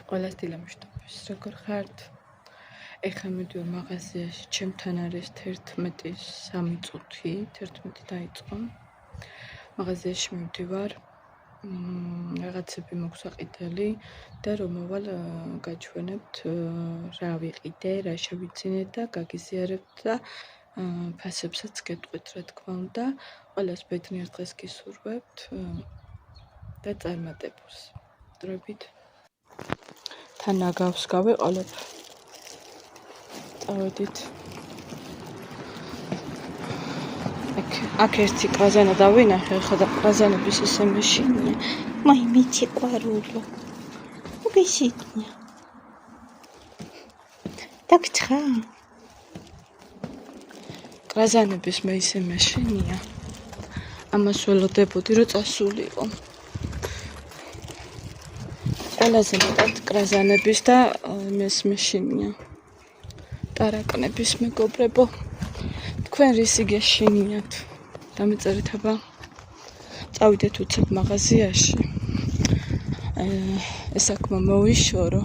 ყველას დილამშტობის, როგორ ხართ? ეხლა მივდივარ მაღაზიაში, ჩემთან არის 11:03 წუთი, 11 დაიწყო. მაღაზიაში მივდივარ, რაღაცები მაქვს აყიდელი და რომ მოვალ გაჩვენებთ რა ვიყიდე, რა შევიძინე და გაგიზიარებთ და ფასებსაც გეტყვით, რა თქმა უნდა. ყველას ბედნიერ დღეს გისურვებთ და წარმატებულს. დროებით თან აგავს გავეყოლებ. წავედით. აქ ერთი ყაზანა დავინახე, ხა და ყაზანების ისე მეშინია. მაი მიცი ყვარულო. მოგესიტნია. დაგცხა. ყაზანების მე ისე მეშინია. ამას ველოდებოდი რომ წასულიყო. ყველაზე მეტად ყაზანების და მეს მეშინია. ტარაკნების მეგობრებო. თქვენ რისი გეშინიათ? დამეწერეთ აბა. წავიდეთ უცებ მაღაზიაში. ეს საქმე მოვიშორო.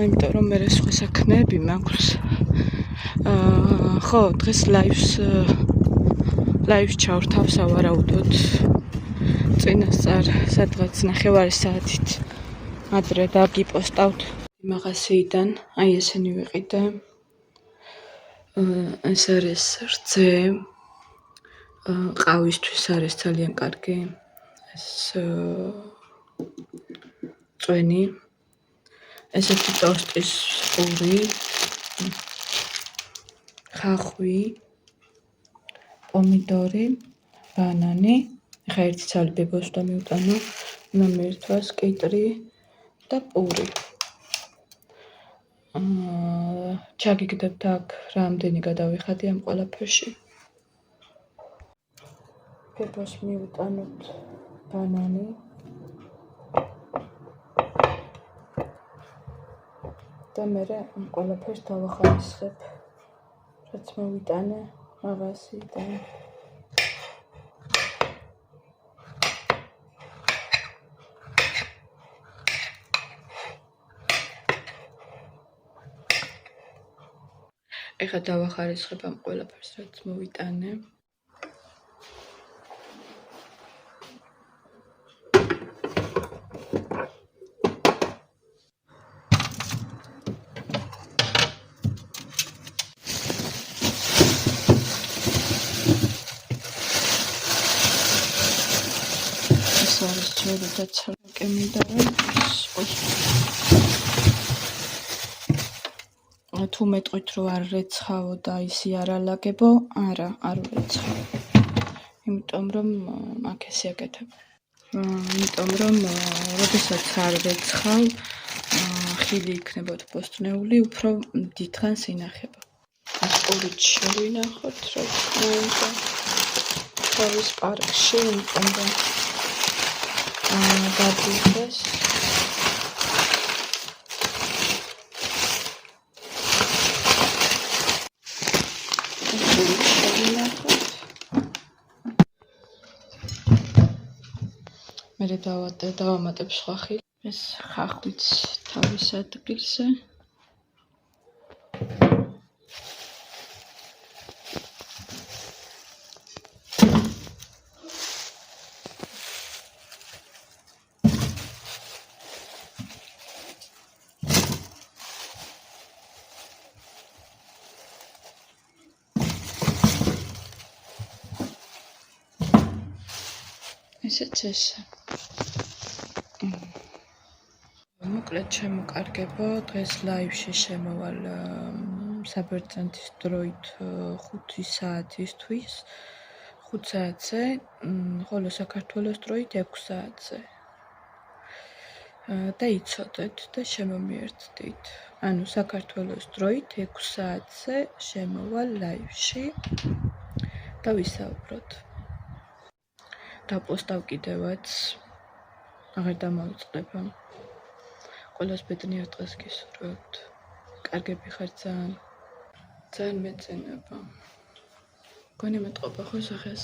იმიტომ რომ მე სხვა საქმეები მაქვს. ხო, დღეს ლაივს ჩავრთავ სავარაუდოდ. წინასწარ სადღაც 9 საათით ადრე დაგიპოსტავთ მაღაზიიდან. აი ესენი ვიყიდე. ეს არის რძე. ყავისთვის არის ძალიან კარგი. ეს წვენი. ესეთი ტოსტის პური. ხახვი. პომიდორი. ბანანი. ეხა ერთი ცალი ბებოს და მივტანო. ნამერთვას კიტრი და პური. ჩაგიგდებთ აქ რამდენი გადავიხადი ამ ყველაფერში. ბებოს მივტანოთ ბანანი. და მე ამ ყველაფერს დავახარისხებ. რაც მოვიტანე მაღაზიიდან. ეხლა დავახარისხებ ამ ყველაფერს, რაც მოვიტანე. ეს არის ძველი დაცალკე მინდა თუ მეტყვით რომ არ რეცხავო და ისი არ ალაგებო, არა, არ ვეცხავ. იმიტომ რომ აქ ესე აკეთებ. იმიტომ რომ როდესაც არ ვეცხავ, ხილი იქნებოდ პოსტნეული, უფრო დიდხანს ინახება. აქ პურით შევინახოთ, რა თქმა უნდა. თავის პარკში, იმიტომ რომ გადიდეს. მე დავამატებ სხვა ხილი. ეს ხახვიც თავის ადგილზე. ესეც ესე. მოკლედ შემოკარგებო, დღეს ლაივში შემოვალ საბერძნეთის დროით 5 საათისთვის, 5 საათზე, ხოლო საქართველოს დროით 6 საათზე. და იცოდეთ და შემომიერთდით. ანუ საქართველოს დროით 6 საათზე შემოვალ ლაივში და ვისაუბროთ. დაპოსტავ კიდევაც, აღარ დამავიწყდება. ყველას ბედნიერ დღეს გისურვებთ. კარგები ხართ ძალიან მეწენება. გონი მეტყობა ხო სახეს?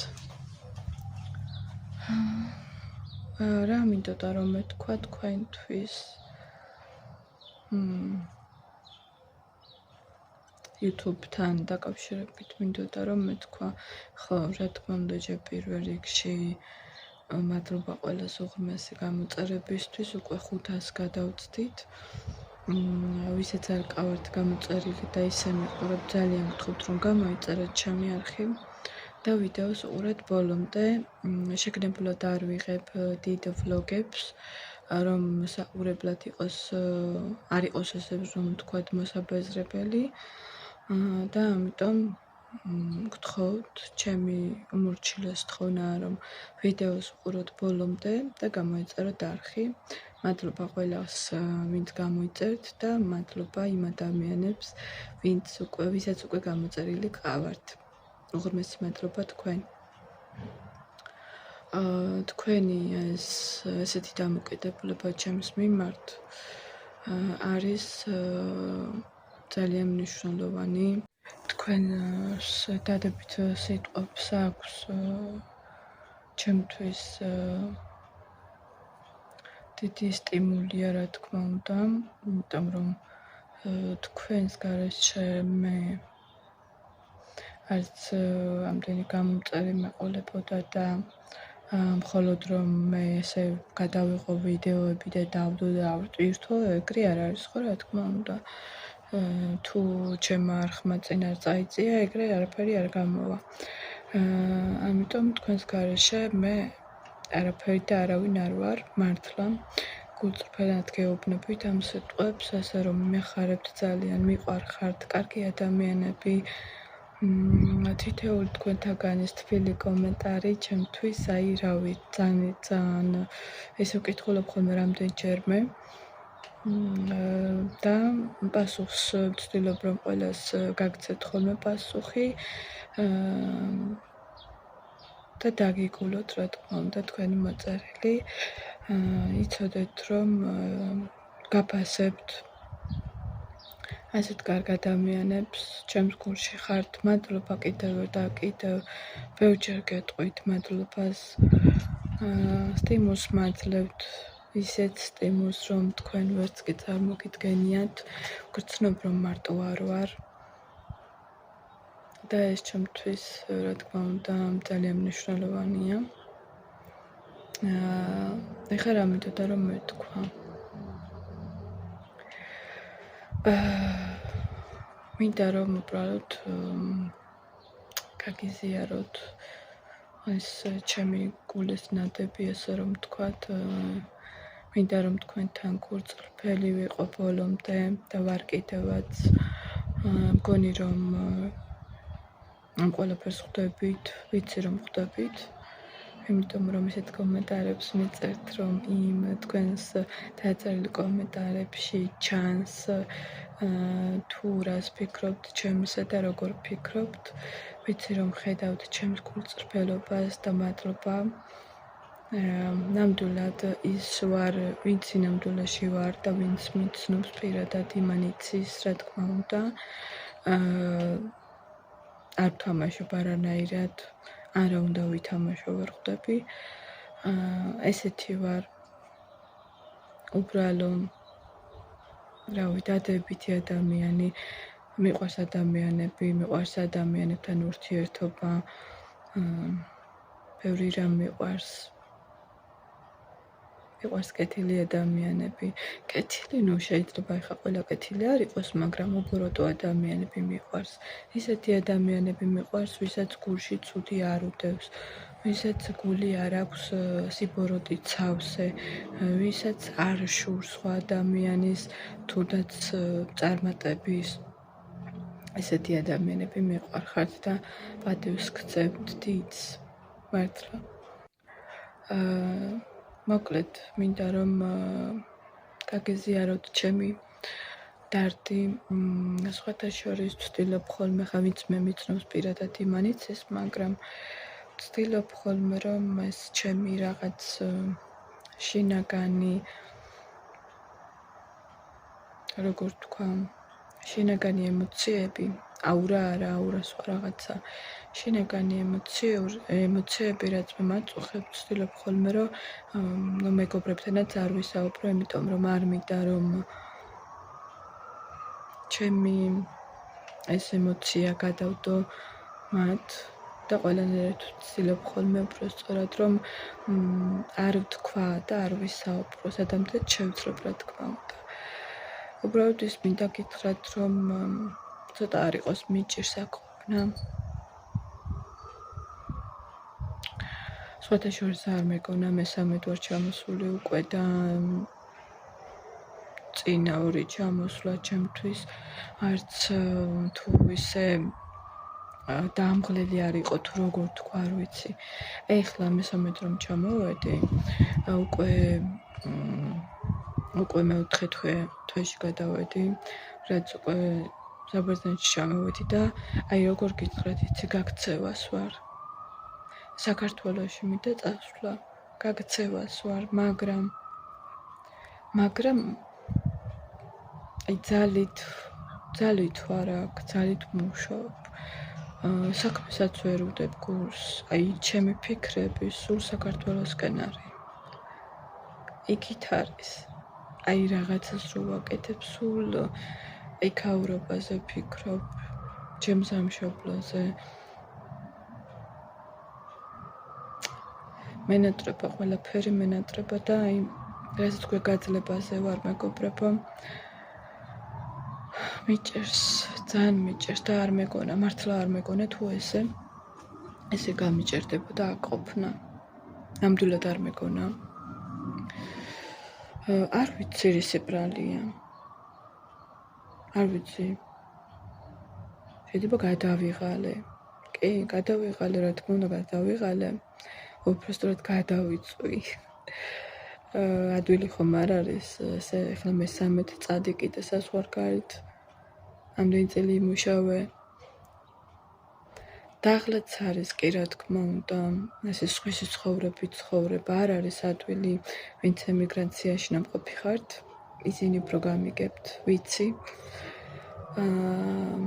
რა მინდოდა რომ მეთქვა თქვენთვის YouTube-თან დაკავშირებით მინდოდა რომ მეთქვა ხო რა თქმა უნდა ჯერ პირველ რიგში მადლობა ყველას უღრმესი გამოწერებისთვის უკვე 500 გადავწდით ვისაც არ ყავართ გამოწერილი და ისე მიყურებთ ძალიან გთხოვთ რომ გამოიწერეთ ჩემი არხი და ვიდეოს უყურეთ ბოლომდე შეგნებულად არ ვიღებ დიდ ვლოგებს რომ საყურებლად არ იყოს ესე რომ ვთქვათ მოსაბეზრებელი და ამიტომ გთხოვთ ჩემი უმორჩილეს თხოვნაა რომ ვიდეოს უყუროთ ბოლომდე და გამოიწეროთ არხი მადლობა ყველას ვინც გამოიწერთ და მადლობა იმ ადამიანებს ვისაც უკვე გამოწერილი ყავართ უღრმესი მადლობა თქვენ თქვენი ესეთი დამოკიდებულება ჩემს მიმართ არის ძალიან მნიშვნელოვანი თქვენს დადებით სიტყვებს აქვს ჩემთვის დიდი სტიმულია რა თქმა უნდა იმიტომ რომ თქვენს გარეშე მე არც ამდენი გამომწერი მეყოლებოდა და მხოლოდ რომ მე ესე გადავიღო ვიდეოები და დავდო და ავტვირთო ეგრე არ არის ხო რა თქმა უნდა თუ ჩემმა არხმა წინ არ წაიწია ეგრე არაფერი არ გამოვა ამიტომ თქვენს გარეშე მე არაფერი და არავინ არ ვარ მართლა გულწრფელად გეუბნებით ამ სიტყვებს ასე რომ მეხარებთ ძალიან მიყვარხართ კარგი ადამიანები თითოეული თქვენთაგანის თბილი კომენტარი ჩემთვის აი რავი ძალიან ესე ვკითხულობ ხოლმე რამდენჯერმე და პასუხს ვცდილობ რომ ყველას გაგცეთ ხოლმე პასუხი და დაგიგულოთ რა თქმა უნდა თქვენი მოწერილი იცოდეთ რომ გაფასებთ ასეთ კარგ ადამიანებს ჩემს გულში ხართ მადლობა კიდევ და კიდევ ბევრჯერ გეტყვით მადლობას სტიმულს მაძლევთ ისეთ სტიმულს რომ თქვენ ვერც კი წარმოგიდგენიათ გრძნობ რომ მარტო არ ვარ და ეს ჩემთვის რა თქმა უნდა ძალიან მნიშვნელოვანია ეხლა რა მინდოდა რომ მეთქვა მინდა რომ უბრალოდ გაგიზიაროთ ეს ჩემი გულის ნადები ასე რომ ვთქვათ მინდა რომ თქვენთან გულწრფელი ვიყო ბოლომდე და ვარ კიდევაც მგონი რომ ამ ყველაფერს ხვდებით ვიცი რომ ხვდებით იმიტომ რომ ისეთ კომენტარებს მიწერთ რომ იმ თქვენს დაწერილი კომენტარებში ჩანს თუ რას ფიქრობთ ჩემსა და როგორ ფიქრობთ ვიცი რომ ხედავთ ჩემს გულწრფელობას და მადლობა ნამდვილად ის ვარ ვინც ნამდვილაში ვარ და ვინც მიცნობს პირადად იმანიცის რა თქმა უნდა არ ვთამაშობ არანაირად არა უნდა ვითამაშო ვერ ხვდები ესეთი ვარ უბრალო რავი დადებითი ადამიანი მიყვარს ადამიანები მიყვარს ადამიანებთან ურთიერთობა ბევრი რამ მიყვარს კეთილი ადამიანები კეთილი ნუ შეიძლება ეხა ყველა კეთილი არ იყოს მაგრამ უბრალოდ ადამიანები მიყვარს ისეთი ადამიანები მიყვარს ვისაც გულში ცუდი არ უდევს ვისაც გული არ აქვს სიბოროტით სავსე ვისაც არ შურს სხვა ადამიანის თუნდაც წარმატების ესეთი ადამიანები მიყვარხართ და პატივს გცემთ დიდს მართლა მოკლედ მინდა რომ გაგეზიაროთ ჩემი დარდი სხვათა შორის ვცდილობ ხოლმე ხა ვინც მე მიცნობს პირადად იმანიცის მაგრამ ვცდილობ ხოლმე რომ ეს ჩემი რაღაც შინაგანი როგორ თქვა შინაგანი ემოციები აურა არა, აურა სხვა რაღაცა. შინაგანი ემოციები, რაც მე მაწუხებ, ვცდილობ ხოლმე, რომ მეგობრებთანაც არ ვისაუბრო, იმიტომ რომ არ მინდა, რომ ჩემი ეს ემოცია გადავდო მათ და ყველანაირად ვცდილობ ხოლმე უბრალოდ რომ არ ვთქვა და არ ვისაუბრო, სადამდე შევძრებ, რა თქმა უნდა. უბრალოდ ის მინდა გითხრათ, რომ ცოტა არ იყოს მიჭირს აქ ყოფნა. სხვათა შორის არ მეგონა მესამედ ვარ ჩამოსული უკვე და წინა ორი ჩამოსვლა ჩემთვის არც თუ ისე დამღლელი არ იყო თუ როგორ თქვა, არ ვიცი. ეხლა მესამედ რომ ჩამოვედი, უკვე მეოთხე თვეში გადავედი, რაც უკვე საბერძნეთში ჩამოვედი და აი როგორ გითხრათ, იცი გაქცევას ვარ. საქართველოში მინდა წასვლა, გაქცევას ვარ, მაგრამ აი ძალით ვარ აქ, ძალით მუშაობ. საქმესაც ვერ ვდებ გულს, აი ჩემი ფიქრები სულ საქართველოსკენ არის. იქით არის. აი რაღაცას რო ვაკეთებ, სულ იქაურობაზე ფიქრობ, ჩემ სამშობლოზე. მენატრება, ყველაფერი მენატრება და აი რასაც თქვი გაძლებაზე ვარ მეგობრებო. მიჭერს, ძალიან მიჭერს და არ მეგონა, მართლა არ მეგონა თუ ესე გამიჭერდებოდა აქ ყოფნა. ნამდვილად არ მეგონა. არ ვიცი რისი ბრალია. არ ვიცი. შეიძლება გადავიღალე. კი, გადავიღალე, რა თქმა უნდა, გადავიღალე. უბრალოდ გადავიწვი. ადვილი ხომ არ არის, ესე ახლა მესამედ წადი კიდე საზღვარგარეთ. ამდენი წელი იმუშავე. დაღლაც არის კი, რა თქმა უნდა, ესე სხვისი ცხოვრება არ არის ადვილი, ვინც ემიგრაციაში ნამყოფი ხართ, ისინი უფრო გამიგებთ, ვიცი.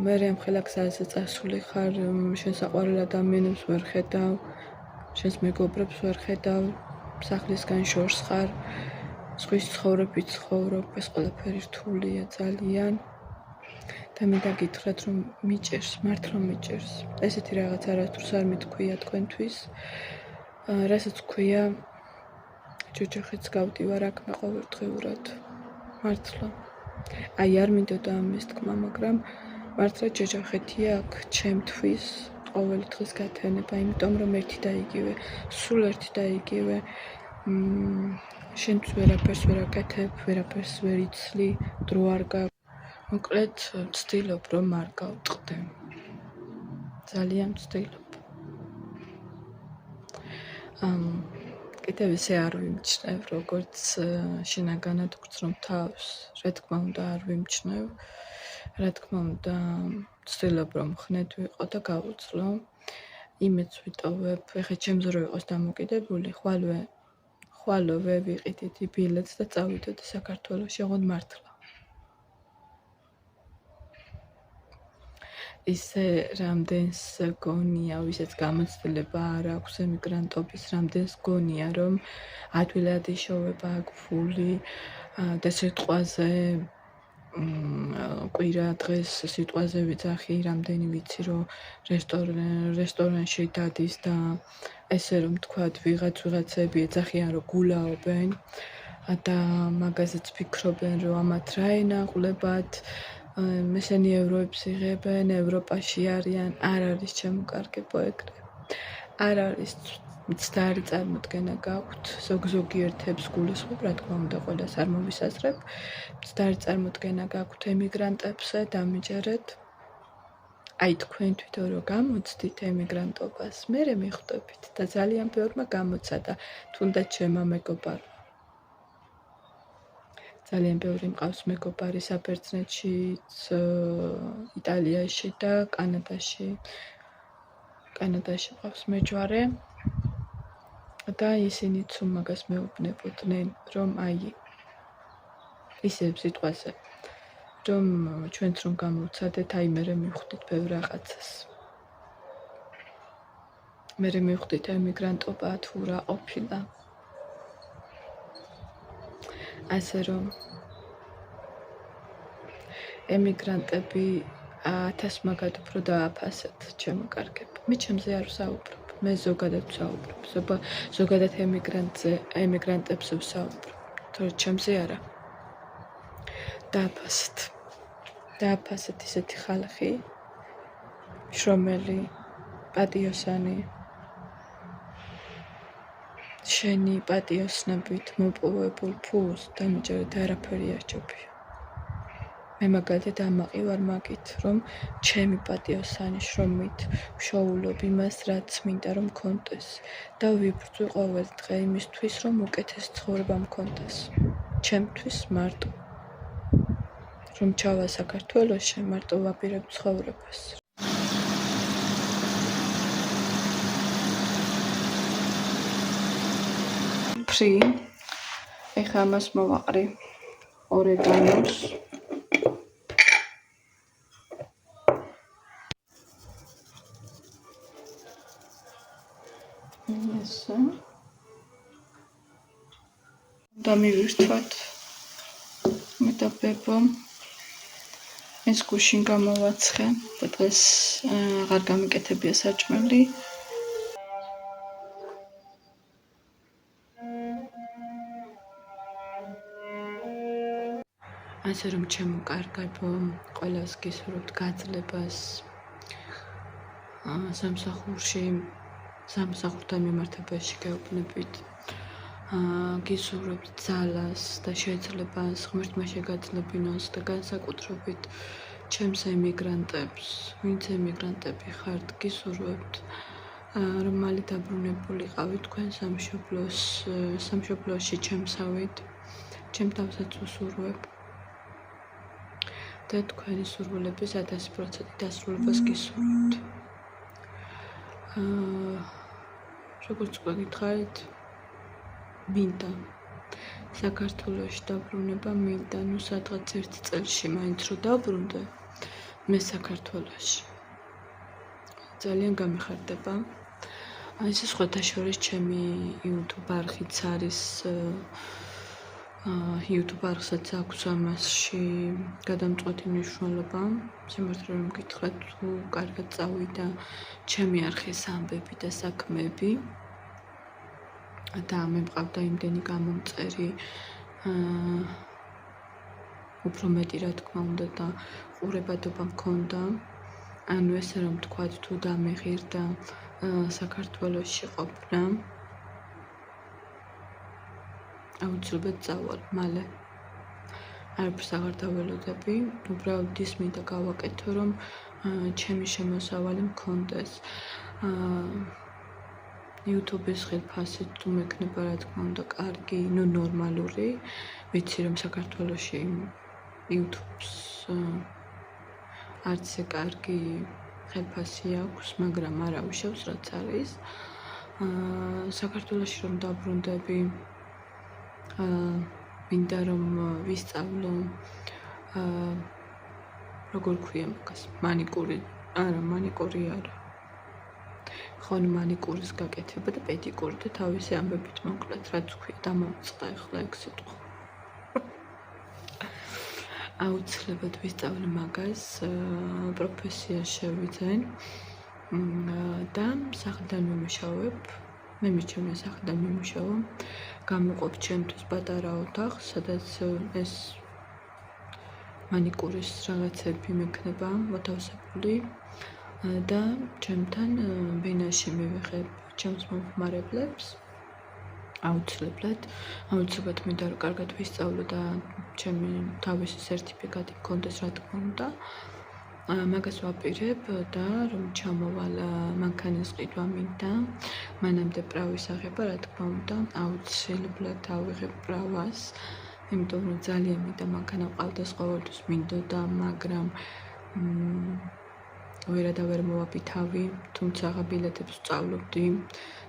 მე ამხელა გზაზე წასული ხარ, შენ საყვარელ ადამიანებს ვერ ხედავ, შენს მეგობრებს ვერ ხედავ, სახლისგან შორს ხარ, სხვის ცხოვრებით ცხოვრობ, ეს ყველაფერი რთულია ძალიან. და მინდა გითხრათ, რომ მიჭერს, მართლა მიჭერს. ესეთი რაღაც არასდროს არ მითქვია თქვენთვის. რასაც ქვია, ჯოჯოხეთს გავდივარ აქ მე ყოველდღიურად. მართლა. აი არ მინდოდა ამის თქმა, მაგრამ მართლა ჯოჯოხეთია აქ ჩემთვის ყოველი დღის გათენება, იმიტომ რომ ერთი და იგივე, სულ ერთი და იგივე. შენთვის ვერაფერს ვერ აკეთებ, ვერაფერს ვერ იცლი, დრო არ გაქვს. მოკლედ ვცდილობ რომ არ გავწყდე. ძალიან ვცდილობ. კიდევ ისე არ ვიმჩნევ, როგორც შინაგანად გვწრომ თავს, რა თქმა უნდა არ ვიმჩნევ. რა თქმა უნდა ვცდილობ რომ ხნედ ვიყო და გავუძლო. იმედს ვიტოვებ, ეხლა ჩემზე რო იყოს დამოკიდებული, ხვალოვე ვიყიდიდი ბილეთს და წავიდოდი საქართველოში, ოღონდ მართლა. ისე რამდენს გონია, ვისაც გამოცდილება არ აქვს ემიგრანტობის, რამდენს გონია, რომ ადვილად იშოვება აქ ფული და სიტყვაზე კვირა დღეს სიტყვაზე ვიძახი, რამდენი ვიცი, რომ რესტორანში დადის და ესე რომ თქვათ, ვიღაცები ეძახიან, რომ გულაობენ და მაგაზეც ფიქრობენ, რომ ამათ რა ენაღლებათ. ესენი ევროებს იღებენ, ევროპაში არიან, არ არის ჩემო ეგრე. არ არის მცდარი წარმოდგენა გაქვთ, ზოგიერთებს გულისხმობ, რა თქმა უნდა, ყველას არ მოვისაზრებ. მცდარი წარმოდგენა გაქვთ ემიგრანტებზე, დამიჯერეთ. აი თქვენ თვითონ რომ გამოცდით ემიგრანტობას, მერე მიხვდებით და ძალიან ბევრმა გამოცა და თუნდაც ჩემმა მეგობარმა. ძალიან ბევრი მყავს მეგობარი საბერძნეთშიც, იტალიაში და კანადაში. კანადაში მყავს მეჯვარე და ისინიც მაგას მეუბნებოდნენ, რომ აი ისე სიტყვაზე რომ ჩვენც რომ გამოვცადეთ, აი მერე მივხვდით ბევრ რაღაცას. მერე მივხვდით ემიგრანტობა თუ რა ყოფილა. ასე რომ ემიგრანტები 1000 მაგად უფრო დააფასეთ, ჩემო კარგებო. მე ჩემზე არ ვსაუბრობ. მე ზოგადად ვსაუბრობ. ზოგადად ემიგრანტებზე ვსაუბრობ. თორე ჩემზე არა. დააფასეთ ისეთი ხალხი, შრომელი, პატიოსანი, შენი პატიოსნებით მოპოვებულ ფულს დამიჯერეთ არაფერი არჩევია. მე მაგალითად ამაყი ვარ მაგით, რომ ჩემი პატიოსანი შრომით ვშოულობ იმას, რაც მინდა რომ მქონდეს და ვიბრძვი ყოველ დღე იმისთვის, რომ უკეთესი ცხოვრება მქონდეს. ჩემთვის მარტო. რომ ჩავა საქართველოში, მარტო ვაპირებ ცხოვრებას. ეხლა ამას მოვაყრი ორეგანოს. ესე. დამივირთვათ. მე და ბებო ეს გუშინ გამოვაცხე და დღეს აღარ გამიკეთებია საჭმელი. ასე რომ ჩემო კარგებო, ყველას გისურვებთ გაძლებას სამსახურთან მიმართებაში გეუბნებით. გისურვებთ ძალას და შეძლებას ღმერთმა შეგაძლებინოს და განსაკუთრებით ჩემს ემიგრანტებს, ვინც ემიგრანტები ხართ, გისურვებთ რომ მალე დაბრუნებულიყავით თქვენ სამშობლოში ჩემსავით, ჩემ თავსაც ვუსურვებ და თქვენი სურვილების 1000% დასრულებას გისურვებთ. როგორც გითხარით, მინდა საქართველოში დაბრუნება მინდა, ნუ სადღაც 1 წელში მაინც რო დაბრუნდე მე საქართველოში. ძალიან გამიხარდება. ეს სხვათა შორის ჩემი YouTube არხიც არის, YouTube არხსაც აქვს ამასში გადამწყვეტი მნიშვნელობა. სიმართლე რომ გითხრათ, თუ კარგად წავიდა ჩემი არხის ამბები და საქმეები და მე მყავდა იმდენი გამომწერი, უფრო მეტი რა თქმა უნდა და ყურებადობა მქონდა. ანუ ესე რომ თქვათ, თუ დამეღირდა საქართველოში ყოფნა, აუცილებლად წავალ მალე. არაფერს აღარ დაველოდები, უბრალოდ ის მინდა გავაკეთო, რომ ჩემი შემოსავალი მქონდეს. YouTube-ის ხილფასი თუ მექნება რა თქმა უნდა კარგი, ნუ ნორმალური. ვიცი რომ საქართველოში YouTube-ს არც ისე კარგი ხილფასი აქვს, მაგრამ არ აუშავს რაც არის. საქართველოში რომ დაბრუნდები, მინდა რომ ვისწავლო როგორ ქვია მაგას, მანიკური არა. ხონ მანიკურის გაკეთება და პედიკური და თავისი ამბებით მოკლედ რაც ქვია დამოწყდა ახლა ეგ სიტყვა. აუცილებლად ვისწავლე მაგას, პროფესია შევიძენ და სახლიდან ვიმუშავებ. მე მიჩვენე სახლიდან ვიმუშაო. გამოვყოფ ჩემთვის პატარა ოთახს, სადაც ეს მანიკურის რაღაცები მექნება მოთავსებული და ჩემთან ბინაში მივიღებ ჩემს მომხმარებლებს. აუცილებლად მინდა რომ კარგად ვისწავლო და ჩემი თავისი სერტიფიკატი მქონდეს რა თქმა უნდა. მაგას ვაპირებ და რომ ჩამოვალ მანქანის ყიდვა მინდა, მანამდე პრავის აღება რა თქმა უნდა, აუცილებლად ავიღებ პრავას, იმიტომ რომ ძალიან მინდა მანქანა მყავდეს ყოველთვის მინდოდა, მაგრამ ვერ მოვაფითავი, თუმცა ბილეთებს ვსწავლობდი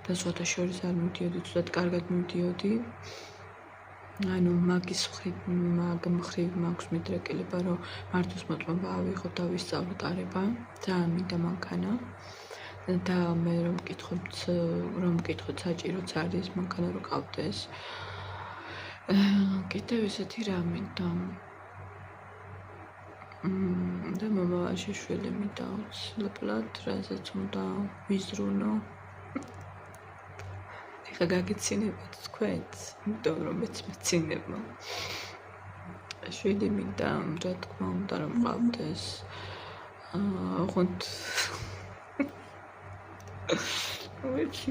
და სხვათა შორის არ მივდიოდი, ცუდად კარგად მივდიოდი. ანუ მაგის მხრივ მაქვს მიდრეკილება, რომ მართვის მოწმობა ავიღო და ვისწავლო ტარება, ძალიან მინდა მანქანა და მე რომ მკითხოთ საჭიროც არის მანქანა რომ გავდეს. კიდევ ესეთი რა მინდა და მომავალში შვილი მინდა აუცილებლად, რაზეც უნდა ვიზრუნო. ეხლა გაგეცინებათ თქვენც, იმიტომ რომ მეც მეცინებმა. შვილი მინდა, რა თქმა უნდა, რომ მყავდეს. ოღონდ ვიცი,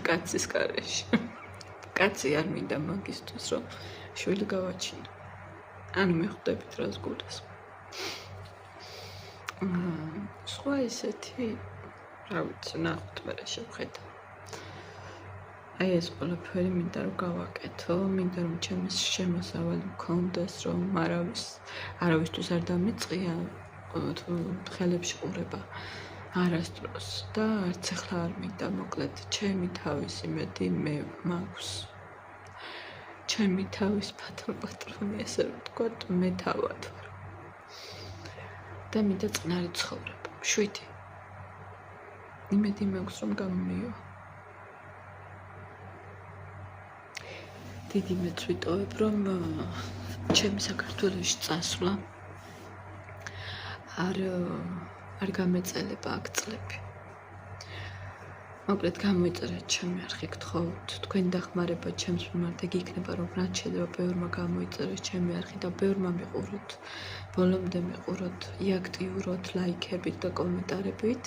კაცის გარეშე. კაცი არ მინდა მაგისთვის, რომ შვილი გავაჩინო. ანუ მიხვდებით რას გულისხმობ. სხვა ისეთი, რა ვიცი, ნახოთ მე რა შევხედა. აი ეს ყველაფერი მინდა რომ გავაკეთო, მინდა რომ ჩემი შემოსავალი მქონდეს, რომ არავისთვის არ დამიწყია ხელებში ყურება არასდროს და არც ახლა არ მინდა, მოკლედ ჩემი თავის იმედი მე მაქვს. ჩემი თავის პატრონი, ესე რომ ვთქვათ, მე თავად ვარ. და მინდა წყნარი ცხოვრება, 7. იმედი მაქვს რომ გამომივა. დიდი მეც ვიტოვებ, რომ ჩემი საქართველოში წასვლა არ გამეწელება აქ წლები. მოკლედ გამოიწერეთ ჩემი არხი, გთხოვთ, თქვენი დახმარება ჩემს მიმართ ეგ იქნება, რომ რაც შეიძლება ბევრმა გამოიწერეს ჩემი არხი და ბევრმა მიყუროთ, ბოლომდე მიყუროთ, იაქტიუროთ ლაიქებით და კომენტარებით.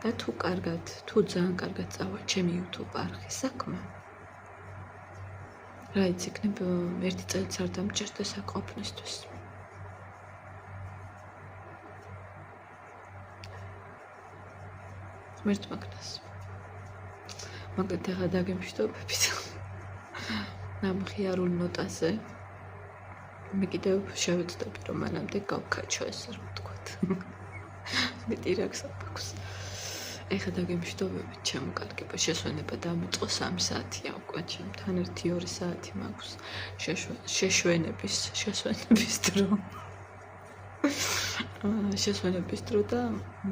და თუ ძალიან კარგად წავა ჩემი YouTube არხის საქმე, რაიც იქნებ 1 წელიც არ დამჭირდა საკყოფნისთვის. ღმერთ მაგნას. მოკლედ ახლა დაგემშვიდობებით. ნამხიარულ ნოტაზე. მე კიდევ შევეცდები, რომ მანამდე გავქაჩო, ესე რომ ვთქვათ. მეტი რაქს აქვს. ეხლა დაგემშვიდობებით, ჩემო კარგებო, შესვენება დამიწყო 3 საათია უკვე, ჩემთან 1-2 საათი მაქვს შესვენების დრო. შესვენების დრო და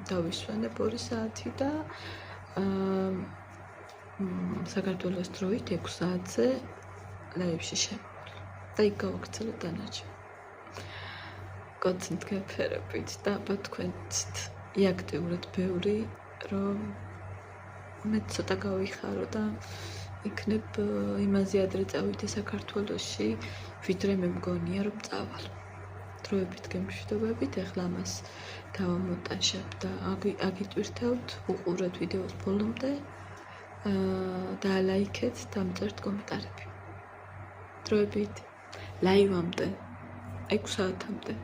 დავისვენებ 2 საათი და საქართველოს დროით 6 საათზე ლაივში შემოვალ და იქ გავაგრძელებ დანარჩენი. კონცენტრ გაფერებით და აბა თქვენც იაქტიურად ბევრი, რომ მე ცოტა გავიხარო და იქნებ იმაზე ადრე წავიდე საქართველოში, ვიდრე მე მგონია რომ წავალ. დროებით გემშვიდობებით, ეხლა ამას დავამონტაჟებ და აგიტვირთავთ, უყურეთ ვიდეოს ბოლომდე და ლაიქეთ და მწერთ კომენტარები. დროებით ლაივამდე 6 საათამდე.